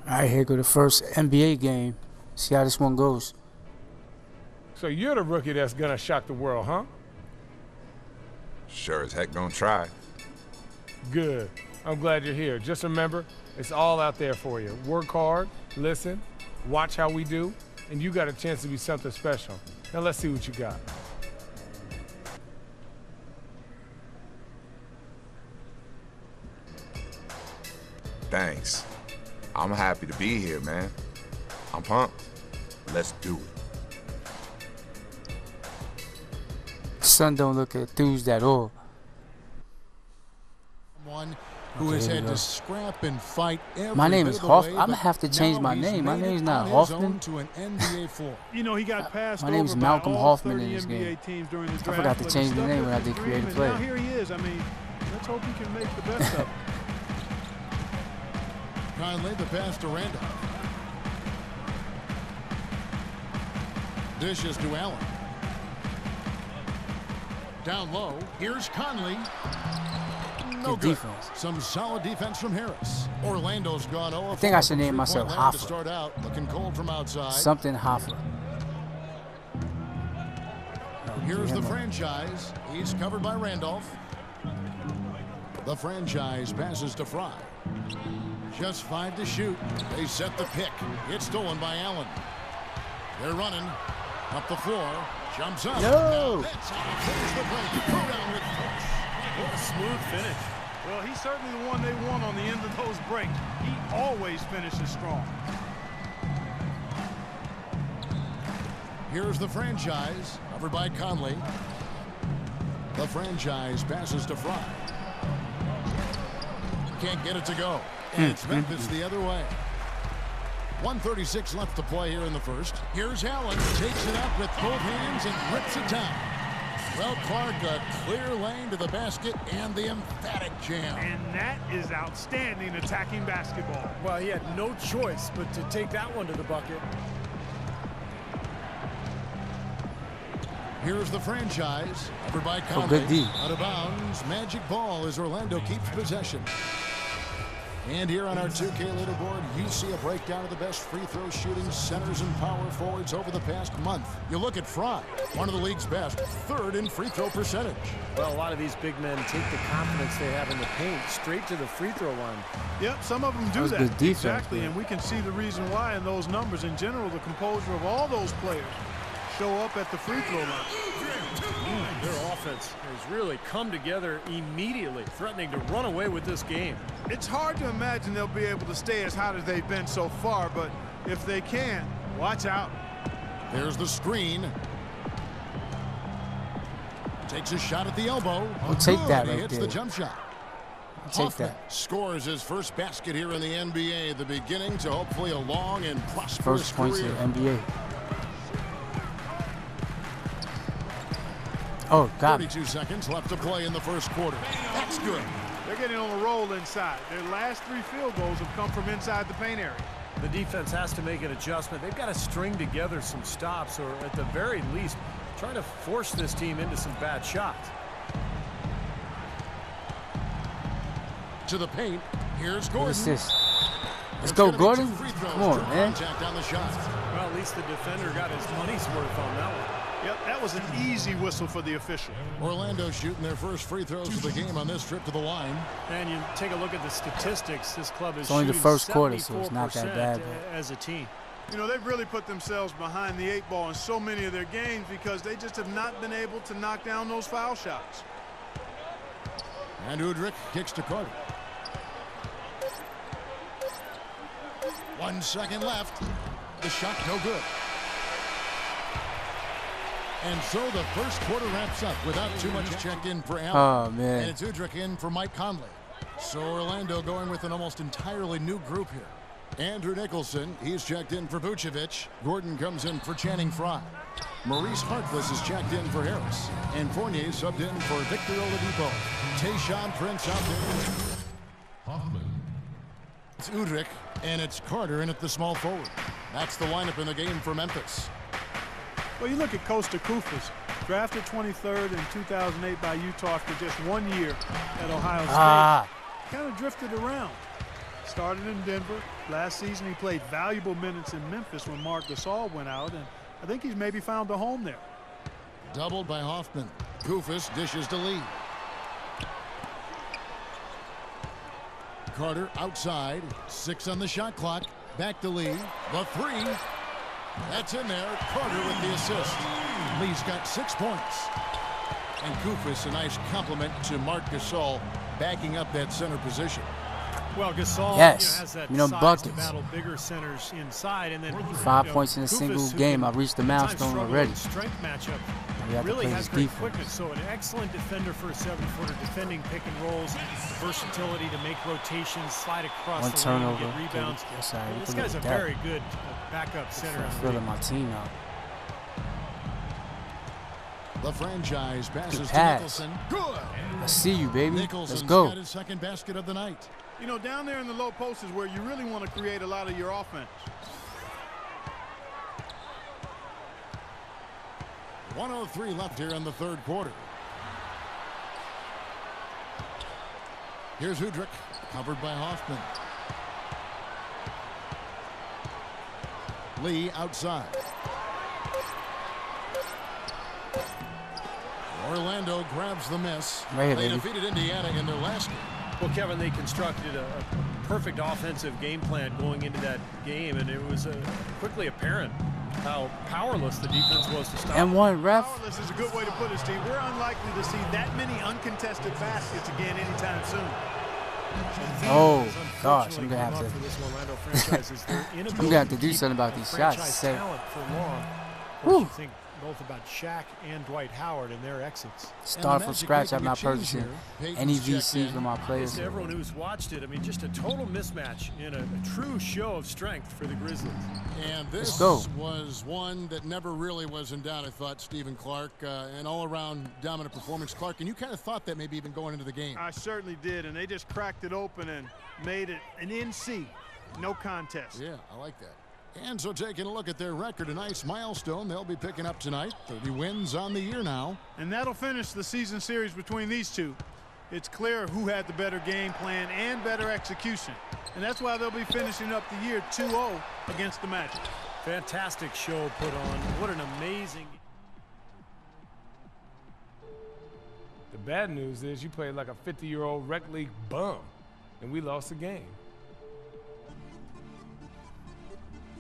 Alright, here go the first NBA game. See how this one goes. So you're the rookie that's gonna shock the world, huh? Sure as heck gonna try. Good. I'm glad you're here. Just remember, it's all out there for you. Work hard, listen, watch how we do, and you got a chance to be something special. Now let's see what you got. Thanks. I'm happy to be here, man. I'm pumped. Let's do it. Son don't look enthused at all. One who has had to scrap and fight every My name bit is of the Hoffman. way, I'm gonna have to change my name. My name's not Hoffman. To an NBA floor. You know, he got passed My name's over Malcolm by all Hoffman 30 in this NBA game. teams during the I draft, forgot to but change he the stuck name with when I his did dream, creative and play. now here he is. I mean, let's hope he can make the best of it. Conley, the pass to Randall. Dishes to Allen. Down low. Here's Conley. No Good good. defense. Some solid defense from Harris. Orlando's gone 0 I think I should name myself to Hoffa. start out, looking cold from outside. Something Hoffa. Here's the franchise. He's covered by Randolph. The franchise passes to Fry. Just 5 to shoot. They set the pick. It's stolen by Allen. They're running up the floor. Jumps up. No. That's how he clears the break. Go down with force. What a smooth finish. Well, he's certainly the one they want on the end of those breaks. He always finishes strong. Here's the franchise, covered by Conley. The franchise passes to Fry. Can't get it to go. And it's Memphis the other way. 1:36 left to play here in the first. Here's Allen. Takes it up with both hands and rips it down. Well, Clark, a clear lane to the basket and the emphatic jam. And that is outstanding attacking basketball. Well, he had no choice but to take that one to the bucket. Here's the franchise, covered by Conley. Oh, good D. Out of bounds, magic ball as Orlando keeps possession. And here on our 2K leaderboard, you see a breakdown of the best free throw shooting centers and power forwards over the past month. You look at Fry, one of the league's best, 3rd in free throw percentage. Well, a lot of these big men take the confidence they have in the paint straight to the free throw line. Yep, some of them do was that. good defense, exactly, man. and we can see the reason why in those numbers. In general, the composure of all those players show up at the free throw line. Their offense has really come together immediately, threatening to run away with this game. It's hard to imagine they'll be able to stay as hot as they've been so far, but if they can, watch out. There's the screen. Takes a shot at the elbow. I'll take that He right hits there. the jump shot. Take Hoffman that. scores his first basket here in the NBA, the beginning to hopefully a long and prosperous First points in career. the NBA. Oh, got it. 32 seconds left to play in the first quarter. That's good. They're getting on a roll inside. Their last 3 field goals have come from inside the paint area. The defense has to make an adjustment. They've got to string together some stops, or at the very least, trying to force this team into some bad shots. To the paint. Here's What Gordon. is this? Let's There's go, gonna be Gordon. 2 free throws. Come on, True man. contact on the shot. Well, at least the defender got his money's worth on that one. Yep, that was an easy whistle for the official. Orlando shooting their first free throws of the game on this trip to the line. And you take a look at the statistics. This club is It's only the shooting first quarter, so it's not that 74% bad. as a team. You know, they've really put themselves behind the 8 ball in so many of their games because they just have not been able to knock down those foul shots. And Udrich kicks to Carter. 1 second left. The shot no good. And so the first quarter wraps up without too much check-in for Allen. Oh, man. And it's Udrich in for Mike Conley. So Orlando going with an almost entirely new group here. Andrew Nicholson, he's checked in for Vucevic. Gordon comes in for Channing Frye. Maurice Harkless is checked in for Harris. And Fournier subbed in for Victor Oladipo. Tayshaun Prince out there. Hoffman. It's Udrich, and it's Carter in at the small forward. That's the lineup in the game for Memphis. Well, you look at Kosta Koufos, drafted 23rd in 2008 by Utah after just 1 year at Ohio State. Kind of drifted around. Started in Denver. Last season he played valuable minutes in Memphis when Marc Gasol went out, and I think he's maybe found a home there. Doubled by Hoffman. Koufos dishes to Lee. Carter outside. 6 on the shot clock. Back to Lee. The 3. That's in there. Carter with the assist. Lee's got 6 points. And Koufos, a nice compliment to Marc Gasol, backing up that center position. Well, Gasol Yes. has that You know, size buckets. to battle bigger centers inside, and then 5 points in a single Koufos, who game. can I've reached the sometimes milestone struggle already. with strength matchup. You have to Really play has his great defense. quickness, so an excellent defender for a 7-footer, defending pick and rolls, versatility to make rotations, slide across One the turnover. lane, get rebounds. Yes, all right. You This can guy's a look at that. very good backup center. I'm feeling my team out. The franchise passes to pass. Nicholson. Good. I see you, baby. Let's Nicholson's go. got his second basket of the night. You know, down there in the low post is where you really want to create a lot of your offense. 1:03 left here in the third quarter. Here's Udrich, covered by Hoffman. Lee outside. Orlando grabs the miss. Right here, They baby. defeated Indiana in their last game. Well, Kevin, they constructed a perfect offensive game plan going into that game, and it was quickly apparent how powerless the defense was to stop. And one ref. Powerless is a good way to put it, Steve. We're unlikely to see that many uncontested baskets again anytime soon. Oh, Has gosh. I'm unfortunately going to have come up to. for this Orlando franchise is their I'm inability going to have to do keep something about a these franchise shots. Say, talent for long. Of Whew. course, you think both about Shaq and Dwight Howard and their exits. start from Magic scratch. I'm making a not change purchasing here. Payton's any checked VCs in. for my players. To everyone who's watched it, I mean, just a total mismatch in a true show of strength for the Grizzlies. And this go. was one that never really was in doubt, I thought, Stephen Clark. An all-around dominant performance, Clark. And you kind of thought that maybe even going into the game. I certainly did, and they just cracked it open and made it an NC. No contest. Yeah, I like that. And so taking a look at their record, a nice milestone they'll be picking up tonight. 30 wins on the year now. And that'll finish the season series between these two. It's clear who had the better game plan and better execution. And that's why they'll be finishing up the year 2-0 against the Magic. Fantastic show put on. What an amazing... The bad news is you played like a 50-year-old rec league bum, and we lost the game.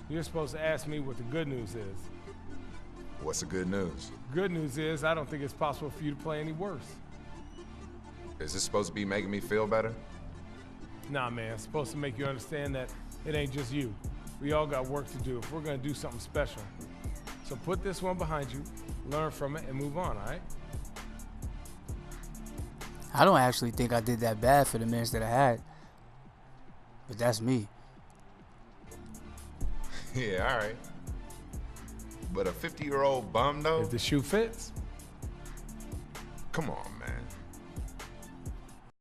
You're supposed to ask me what the good news is. What's the good news? Good news is I don't think it's possible for you to play any worse. Is this supposed to be making me feel better? Nah, man, it's supposed to make you understand that it ain't just you. We all got work to do if we're gonna do something special. So put this one behind you, learn from it, and move on, all right? I don't actually think I did that bad for the minutes that I had. But that's me. Yeah, all right. But a 50-year-old bum, though? If the shoe fits. Come on, man.